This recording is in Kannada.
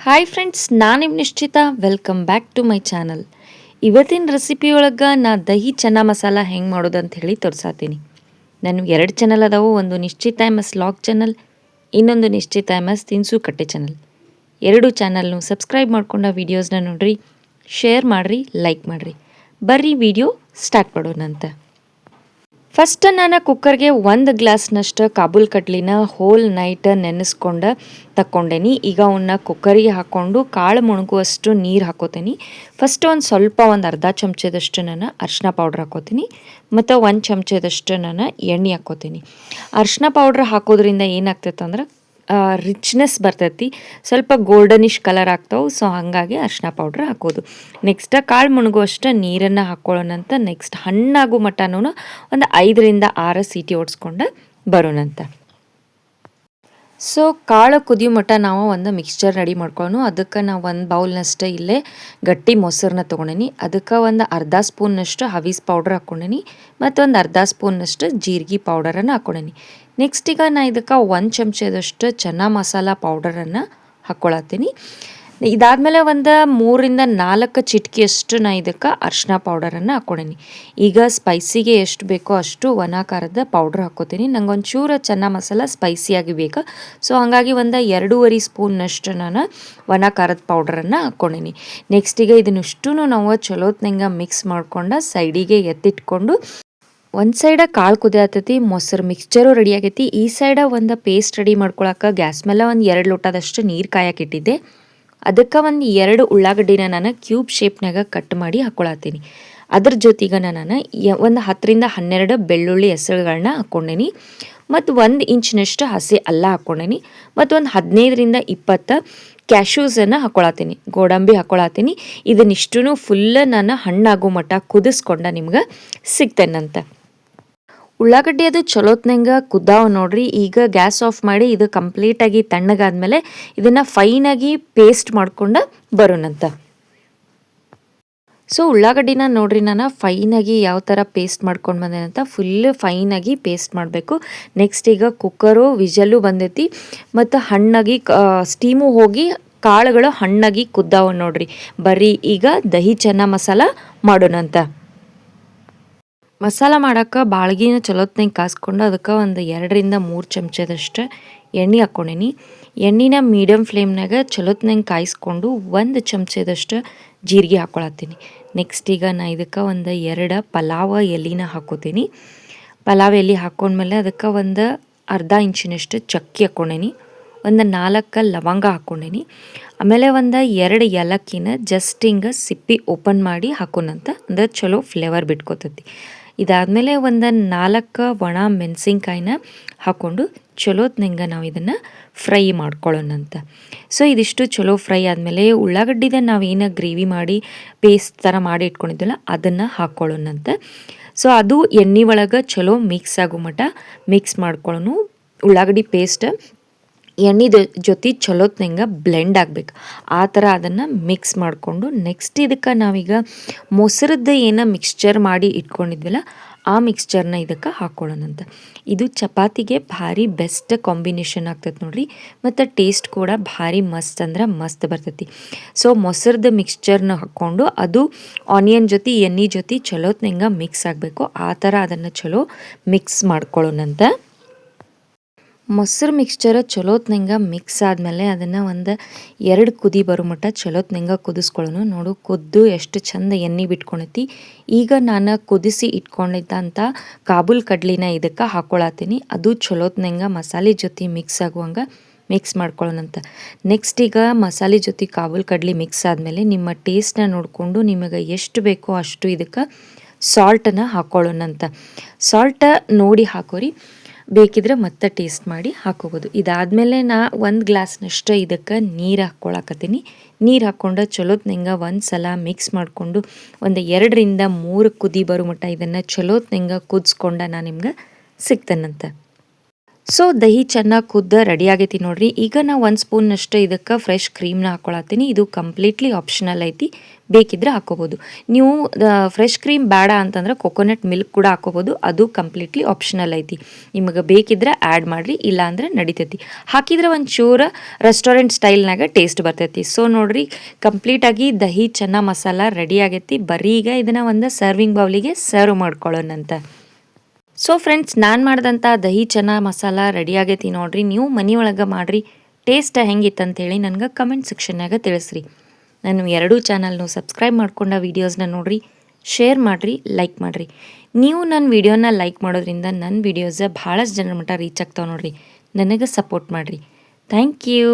ಹಾಯ್ ಫ್ರೆಂಡ್ಸ್, ನಾನು ನಿಮ್ಮ ನಿಶ್ಚಿತ. Welcome back to my channel. ಇವತ್ತಿನ ರೆಸಿಪಿ ಒಳಗೆ ನಾ ದಹಿ ಚನ್ನ ಮಸಾಲ ಹೆಂಗೆ ಮಾಡೋದು ಅಂತ ಹೇಳಿ ತೋರ್ಸಾತೀನಿ. ನನಗೆ 2 ಚಾನಲ್ ಅದಾವು. ಒಂದು ನಿಶ್ಚಿತ ಎಮ್ ಎಸ್ ಲಾಗ್ ಚಾನಲ್, ಇನ್ನೊಂದು ನಿಶ್ಚಿತ ಎಮ್ ಎಸ್ ತಿನಿಸು ಕಟ್ಟೆ ಚಾನಲ್. 2 ಚಾನಲ್ನು ಸಬ್ಸ್ಕ್ರೈಬ್ ಮಾಡ್ಕೊಂಡು ವೀಡಿಯೋಸ್ನ ನೋಡ್ರಿ, ಶೇರ್ ಮಾಡಿರಿ, ಲೈಕ್ ಮಾಡಿರಿ. ಬರ್ರಿ ವಿಡಿಯೋ ಸ್ಟಾರ್ಟ್ ಮಾಡೋಣಂತ. ಫಸ್ಟ್ ನಾನು ಕುಕ್ಕರ್ಗೆ 1 ಗ್ಲಾಸ್ನಷ್ಟು ಕಾಬೂಲ್ ಕಡ್ಲಿನ ಹೋಲ್ ನೈಟ್ ನೆನೆಸ್ಕೊಂಡು ತಕ್ಕೊಂಡೇನಿ. ಈಗ ಅವನ್ನ ಕುಕ್ಕರಿಗೆ ಹಾಕ್ಕೊಂಡು ಕಾಳು ಮುಳುಗುವಷ್ಟು ನೀರು ಹಾಕೋತೀನಿ. ಫಸ್ಟ್ ಒಂದು ಅರ್ಧ ಚಮಚದಷ್ಟು ನಾನು ಅರಿಶಿನ ಪೌಡ್ರ್ ಹಾಕೋತೀನಿ ಮತ್ತು 1 ಚಮಚದಷ್ಟು ನಾನು ಎಣ್ಣೆ ಹಾಕೋತೀನಿ. ಅರಿಶಿನ ಪೌಡ್ರ್ ಹಾಕೋದ್ರಿಂದ ಏನಾಗ್ತೈತೆ ಅಂದ್ರೆ ರಿಚ್ನೆಸ್ ಬರ್ತೈತಿ, ಸ್ವಲ್ಪ ಗೋಲ್ಡನಿಶ್ ಕಲರ್ ಆಗ್ತಾವೆ. ಸೊ ಹಾಗಾಗಿ ಅರಿಶಿನ ಪೌಡ್ರ್ ಹಾಕೋದು. ನೆಕ್ಸ್ಟ್ ಕಾಳು ಮುಳುಗುವಷ್ಟು ನೀರನ್ನು ಹಾಕ್ಕೊಳ್ಳೋಣಂತ. ನೆಕ್ಸ್ಟ್ ಹಣ್ಣಾಗೋ ಮಟನೂ ಒಂದು 5ರಿಂದ 6 ಸೀಟಿ ಓಡಿಸ್ಕೊಂಡು ಬರೋಣಂತ. ಸೊ ಕಾಳು ಕುದಿಯೋ ಮಟ್ಟ ನಾವು ಒಂದು ಮಿಕ್ಸ್ಚರ್ ರೆಡಿ ಮಾಡ್ಕೊಳ್ಳೋಣ. ಅದಕ್ಕೆ ನಾವು 1 ಬೌಲ್ನಷ್ಟು ಇಲ್ಲೇ ಗಟ್ಟಿ ಮೊಸರನ್ನ ತೊಗೊಂಡೇನಿ. ಅದಕ್ಕೆ ಒಂದು ಅರ್ಧ ಸ್ಪೂನ್ನಷ್ಟು ಹವೀಸ್ ಪೌಡ್ರ್ ಹಾಕ್ಕೊಂಡೇನಿ ಮತ್ತು ಒಂದು ಅರ್ಧ ಸ್ಪೂನ್ನಷ್ಟು ಜೀರಿಗೆ ಪೌಡರನ್ನು ಹಾಕ್ಕೊಂಡೇನಿ. ನೆಕ್ಸ್ಟ್ ಈಗ ನಾನು ಇದಕ್ಕೆ 1 ಚಮಚದಷ್ಟು ಚನ್ನ ಮಸಾಲ ಪೌಡರನ್ನು ಹಾಕ್ಕೊಳತ್ತೀನಿ. ಇದಾದಮೇಲೆ ಒಂದು 3ರಿಂದ 4 ಚಿಟಿಕೆಯಷ್ಟು ನಾನು ಇದಕ್ಕೆ ಅರಿಶಿನ ಪೌಡರನ್ನು ಹಾಕ್ಕೊಂಡೇನಿ. ಈಗ ಸ್ಪೈಸಿಗೆ ಎಷ್ಟು ಬೇಕೋ ಅಷ್ಟು ಒಣ ಖಾರದ ಪೌಡ್ರ್ ಹಾಕ್ಕೋತೀನಿ. ನಂಗೆ ಒಂಚೂರು ಚನ್ನ ಮಸಾಲ ಸ್ಪೈಸಿಯಾಗಿ ಬೇಕು. ಸೊ ಹಾಗಾಗಿ ಒಂದು 2.5 ಸ್ಪೂನ್ನಷ್ಟು ನಾನು ಒಣ ಖಾರದ ಪೌಡ್ರನ್ನು ಹಾಕ್ಕೊಂಡೇನಿ. ನೆಕ್ಸ್ಟ್ ಈಗ ಇದನ್ನಿಷ್ಟು ನಾವು ಚಲೋತ್ನಂಗೆ ಮಿಕ್ಸ್ ಮಾಡ್ಕೊಂಡು ಸೈಡಿಗೆ ಎತ್ತಿಟ್ಕೊಂಡು, ಒಂದು ಸೈಡ ಕಾಳು ಕುದಿಯತೈತಿ, ಮೊಸರು ಮಿಕ್ಸ್ಚರು ರೆಡಿ ಆಗೈತಿ. ಈ ಸೈಡ ಒಂದು ಪೇಸ್ಟ್ ರೆಡಿ ಮಾಡ್ಕೊಳಕ್ಕೆ ಗ್ಯಾಸ್ ಮೇಲೆ ಒಂದು 2 ಲೋಟದಷ್ಟು ನೀರು ಕಾಯಕ್ಕೆ ಇಟ್ಟಿದ್ದೆ. ಅದಕ್ಕೆ ಒಂದು 2 ಉಳ್ಳಾಗಡ್ಡಿನ ನಾನು ಕ್ಯೂಬ್ ಶೇಪ್ನಾಗ ಕಟ್ ಮಾಡಿ ಹಾಕ್ಕೊಳತ್ತೀನಿ. ಅದ್ರ ಜೊತೆಗೆ ನಾನು ಒಂದು 10ರಿಂದ 12 ಬೆಳ್ಳುಳ್ಳಿ ಹೆಸರುಗಳನ್ನ ಹಾಕ್ಕೊಂಡೇನಿ ಮತ್ತು 1 ಇಂಚಿನಷ್ಟು ಹಸಿ ಅಲ್ಲ ಹಾಕ್ಕೊಂಡೇನಿ ಮತ್ತು ಒಂದು 15ರಿಂದ 20 ಕ್ಯಾಶ್ಯೂಸನ್ನು ಹಾಕ್ಕೊಳತ್ತೀನಿ, ಗೋಡಂಬಿ ಹಾಕ್ಕೊಳತ್ತೀನಿ. ಇದನ್ನಿಷ್ಟು ಫುಲ್ ನಾನು ಹಣ್ಣಾಗೋ ಮಟ್ಟ ಕುದಿಸ್ಕೊಂಡ ನಿಮ್ಗೆ ಸಿಗ್ತೇನಂತ. ಉಳ್ಳಾಗಡ್ಡಿ ಅದು ಚಲೋತ್ನಂಗೆ ಕುದ್ದಾವ ನೋಡ್ರಿ. ಈಗ ಗ್ಯಾಸ್ ಆಫ್ ಮಾಡಿ ಇದು ಕಂಪ್ಲೀಟಾಗಿ ತಣ್ಣಗಾದ್ಮೇಲೆ ಇದನ್ನು ಫೈನಾಗಿ ಪೇಸ್ಟ್ ಮಾಡ್ಕೊಂಡು ಬರೋಣಂತ. ಸೊ ಉಳ್ಳಾಗಡ್ಡಿನ ನೋಡ್ರಿ ನಾನು ಫೈನಾಗಿ ಯಾವ ಥರ ಪೇಸ್ಟ್ ಮಾಡ್ಕೊಂಡು ಬಂದೇನಂತ. ಫುಲ್ ಫೈನಾಗಿ ಪೇಸ್ಟ್ ಮಾಡಬೇಕು. ನೆಕ್ಸ್ಟ್ ಈಗ ಕುಕ್ಕರು ವಿಜಲ್ಲು ಬಂದೈತಿ ಮತ್ತು ಹಣ್ಣಾಗಿ ಸ್ಟೀಮು ಹೋಗಿ ಕಾಳುಗಳು ಹಣ್ಣಾಗಿ ಕುದ್ದಾವ ನೋಡ್ರಿ. ಬರ್ರಿ ಈಗ ದಹಿ ಚನ್ನ ಮಸಾಲ ಮಾಡೋಣಂತ. ಮಸಾಲ ಮಾಡೋಕ್ಕೆ ಬಾಳ್ಗಿನ ಚಲೋತ್ನಂಗೆ ಕಾಸ್ಕೊಂಡು ಅದಕ್ಕೆ ಒಂದು 2ರಿಂದ 3 ಚಮಚದಷ್ಟು ಎಣ್ಣೆ ಹಾಕ್ಕೊಂಡೇನಿ. ಎಣ್ಣೆನ ಮೀಡಿಯಮ್ ಫ್ಲೇಮ್ನಾಗ ಚಲೋತ್ನಂಗೆ ಕಾಯಿಸ್ಕೊಂಡು 1 ಚಮಚದಷ್ಟು ಜೀರಿಗೆ ಹಾಕ್ಕೊಳತ್ತೀನಿ. ನೆಕ್ಸ್ಟ್ ಈಗ ನಾನು ಇದಕ್ಕೆ ಒಂದು 2 ಪಲಾವ್ ಎಲೆನ ಹಾಕ್ಕೋತೀನಿ. ಪಲಾವ್ ಎಲೆ ಹಾಕ್ಕೊಂಡ್ಮೇಲೆ ಅದಕ್ಕೆ ಒಂದು ಅರ್ಧ ಇಂಚಿನಷ್ಟು ಚಕ್ಕೆ ಹಾಕ್ಕೊಂಡೇನಿ, ಒಂದು 4 ಲವಂಗ ಹಾಕ್ಕೊಂಡೇನಿ. ಆಮೇಲೆ ಒಂದು 2 ಏಲಕ್ಕಿನ ಜಸ್ಟ್ ಹಿಂಗೆ ಸಿಪ್ಪಿ ಓಪನ್ ಮಾಡಿ ಹಾಕೋಣಂತ, ಅಂದ್ರೆ ಚಲೋ ಫ್ಲೇವರ್ ಬಿಟ್ಕೋತೈತಿ. ಇದಾದಮೇಲೆ ಒಂದು 4 ಒಣ ಮೆಣಸಿನ್ಕಾಯಿನ ಹಾಕ್ಕೊಂಡು ಚಲೋತ್ನಂಗೆ ನಾವು ಇದನ್ನು ಫ್ರೈ ಮಾಡ್ಕೊಳ್ಳೋಣಂತ. ಸೊ ಇದಿಷ್ಟು ಚಲೋ ಫ್ರೈ ಆದಮೇಲೆ ಉಳ್ಳಾಗಡ್ಡಿದ ನಾವೇನು ಗ್ರೇವಿ ಮಾಡಿ ಪೇಸ್ಟ್ ಥರ ಮಾಡಿ ಇಟ್ಕೊಂಡಿದ್ವಲ್ಲ ಅದನ್ನು ಹಾಕ್ಕೊಳ್ಳೋಣಂತ. ಸೊ ಅದು ಎಣ್ಣೆ ಒಳಗೆ ಚಲೋ ಮಿಕ್ಸ್ ಆಗೋ ಮಟ್ಟ ಮಿಕ್ಸ್ ಮಾಡ್ಕೊಳ್ಳೋಣ. ಉಳ್ಳಾಗಡ್ಡಿ ಪೇಸ್ಟ್ ಎಣ್ಣೆ ಜೊತೆ ಚಲೋತ್ನಂಗೆ ಬ್ಲೆಂಡ್ ಆಗಬೇಕು, ಆ ಥರ ಅದನ್ನು ಮಿಕ್ಸ್ ಮಾಡಿಕೊಂಡು ನೆಕ್ಸ್ಟ್ ಇದಕ್ಕೆ ನಾವೀಗ ಮೊಸರದ್ದು ಏನೋ ಮಿಕ್ಸ್ಚರ್ ಮಾಡಿ ಇಟ್ಕೊಂಡಿದ್ವಲ್ಲ ಆ ಮಿಕ್ಸ್ಚರ್ನ ಇದಕ್ಕೆ ಹಾಕ್ಕೊಳ್ಳೋಣಂತ. ಇದು ಚಪಾತಿಗೆ ಭಾರಿ ಬೆಸ್ಟ್ ಕಾಂಬಿನೇಷನ್ ಆಗ್ತೈತೆ ನೋಡ್ರಿ, ಮತ್ತು ಟೇಸ್ಟ್ ಕೂಡ ಭಾರಿ ಮಸ್ತ್ ಅಂದ್ರೆ ಮಸ್ತ್ ಬರ್ತೈತಿ. ಸೊ ಮೊಸರದ ಮಿಕ್ಸ್ಚರ್ನ ಹಾಕ್ಕೊಂಡು ಅದು ಆನಿಯನ್ ಜೊತೆ ಎಣ್ಣೆ ಜೊತೆ ಚಲೋತ್ನಂಗೆ ಮಿಕ್ಸ್ ಆಗಬೇಕು, ಆ ಥರ ಅದನ್ನು ಚಲೋ ಮಿಕ್ಸ್ ಮಾಡ್ಕೊಳ್ಳೋಣಂತ. ಮೊಸರು ಮಿಕ್ಸ್ಚರ್ ಚಲೋತ್ನಂಗೆ ಮಿಕ್ಸ್ ಆದಮೇಲೆ ಅದನ್ನು ಒಂದು 2 ಕುದಿ ಬರೋ ಮಟ್ಟ ಚಲೋತ್ನಂಗೆ ಕುದಿಸ್ಕೊಳ್ಳೋಣ. ನೋಡು ಕುದ್ದು ಎಷ್ಟು ಚಂದ ಎಣ್ಣೆ ಬಿಟ್ಕೊಳತಿ. ಈಗ ನಾನು ಕುದಿಸಿ ಇಟ್ಕೊಂಡಿದ್ದಂಥ ಕಾಬೂಲ್ ಕಡ್ಲಿನ ಇದಕ್ಕೆ ಹಾಕ್ಕೊಳತ್ತೀನಿ. ಅದು ಚಲೋತ್ನಂಗೆ ಮಸಾಲೆ ಜೊತೆ ಮಿಕ್ಸ್ ಆಗುವಂಗೆ ಮಿಕ್ಸ್ ಮಾಡ್ಕೊಳ್ಳೋಣಂತ. ನೆಕ್ಸ್ಟ್ ಈಗ ಮಸಾಲೆ ಜೊತೆ ಕಾಬೂಲ್ ಕಡ್ಲಿ ಮಿಕ್ಸ್ ಆದಮೇಲೆ ನಿಮ್ಮ ಟೇಸ್ಟನ್ನ ನೋಡಿಕೊಂಡು ನಿಮಗೆ ಎಷ್ಟು ಬೇಕೋ ಅಷ್ಟು ಇದಕ್ಕೆ ಸಾಲ್ಟನ್ನು ಹಾಕ್ಕೊಳ್ಳೋಣಂತ. ಸಾಲ್ಟ ನೋಡಿ ಹಾಕೋರಿ, ಬೇಕಿದ್ರೆ ಮತ್ತೆ ಟೇಸ್ಟ್ ಮಾಡಿ ಹಾಕೋಬೋದು. ಇದಾದಮೇಲೆ ನಾ 1 ಗ್ಲಾಸ್ನಷ್ಟು ಇದಕ್ಕೆ ನೀರು ಹಾಕ್ಕೊಳಕತ್ತೀನಿ. ನೀರು ಹಾಕ್ಕೊಂಡು ಚಲೋತ್ನಂಗೆ ಒಂದು ಸಲ ಮಿಕ್ಸ್ ಮಾಡಿಕೊಂಡು ಒಂದು 2ರಿಂದ 3 ಕುದಿ ಬರೋ ಮಟ್ಟ ಇದನ್ನು ಚಲೋತ್ನಂಗೆ ಕುದಿಸ್ಕೊಂಡು ನಾನು ನಿಮ್ಗೆ ಸಿಗ್ತೇನಂತ. ಸೊ ದಹಿ ಚೆನ್ನಾಗಿ ಕುದ್ದು ರೆಡಿ ಆಗೈತಿ ನೋಡ್ರಿ. ಈಗ ನಾ 1 ಸ್ಪೂನಷ್ಟು ಇದಕ್ಕೆ ಫ್ರೆಶ್ ಕ್ರೀಮ್ನ ಹಾಕ್ಕೊಳತ್ತೀನಿ. ಇದು ಕಂಪ್ಲೀಟ್ಲಿ ಆಪ್ಷನಲ್ ಐತಿ, ಬೇಕಿದ್ರೆ ಹಾಕೋಬೋದು. ನೀವು ಫ್ರೆಶ್ ಕ್ರೀಮ್ ಬೇಡ ಅಂತಂದ್ರೆ ಕೊಕೊನಟ್ ಮಿಲ್ಕ್ ಕೂಡ ಹಾಕೋಬೋದು, ಅದು ಕಂಪ್ಲೀಟ್ಲಿ ಆಪ್ಷನಲ್ ಐತಿ. ನಿಮಗೆ ಬೇಕಿದ್ರೆ ಆ್ಯಡ್ ಮಾಡಿರಿ, ಇಲ್ಲ ಅಂದ್ರೆ ನಡಿತೈತಿ. ಹಾಕಿದ್ರೆ ಒಂಚೂರು ರೆಸ್ಟೋರೆಂಟ್ ಸ್ಟೈಲ್ನಾಗ ಟೇಸ್ಟ್ ಬರ್ತೈತಿ. ಸೊ ನೋಡ್ರಿ, ಕಂಪ್ಲೀಟಾಗಿ ದಹಿ ಚೆನ್ನ ಮಸಾಲ ರೆಡಿ ಆಗೈತಿ. ಬರೀ ಈಗ ಇದನ್ನು ಒಂದು ಸರ್ವಿಂಗ್ ಬೌಲಿಗೆ ಸರ್ವ್ ಮಾಡ್ಕೊಳ್ಳೋಣಂತ. ಸೊ ಫ್ರೆಂಡ್ಸ್, ನಾನು ಮಾಡಿದಂಥ ದಹಿ ಚೆನ್ನ ಮಸಾಲ ರೆಡಿ ಆಗೈತಿ ನೋಡ್ರಿ. ನೀವು ಮನೆಯೊಳಗೆ ಮಾಡಿರಿ, ಟೇಸ್ಟ್ ಹೆಂಗಿತ್ತಂತೇಳಿ ನನಗೆ ಕಮೆಂಟ್ ಸೆಕ್ಷನ್ನಾಗ ತಿಳಿಸ್ರಿ. ನಾನು 2 ಚಾನಲ್ನು ಸಬ್ಸ್ಕ್ರೈಬ್ ಮಾಡ್ಕೊಂಡ ವೀಡಿಯೋಸ್ನ ನೋಡಿರಿ, ಶೇರ್ ಮಾಡಿರಿ, ಲೈಕ್ ಮಾಡಿರಿ. ನೀವು ನನ್ನ ವೀಡಿಯೋನ ಲೈಕ್ ಮಾಡೋದ್ರಿಂದ ನನ್ನ ವೀಡಿಯೋಸ ಭಾಳಷ್ಟು ಜನರ ಮಟ್ಟ ರೀಚ್ ಆಗ್ತಾವೆ ನೋಡ್ರಿ. ನನಗೆ ಸಪೋರ್ಟ್ ಮಾಡಿರಿ. Thank you.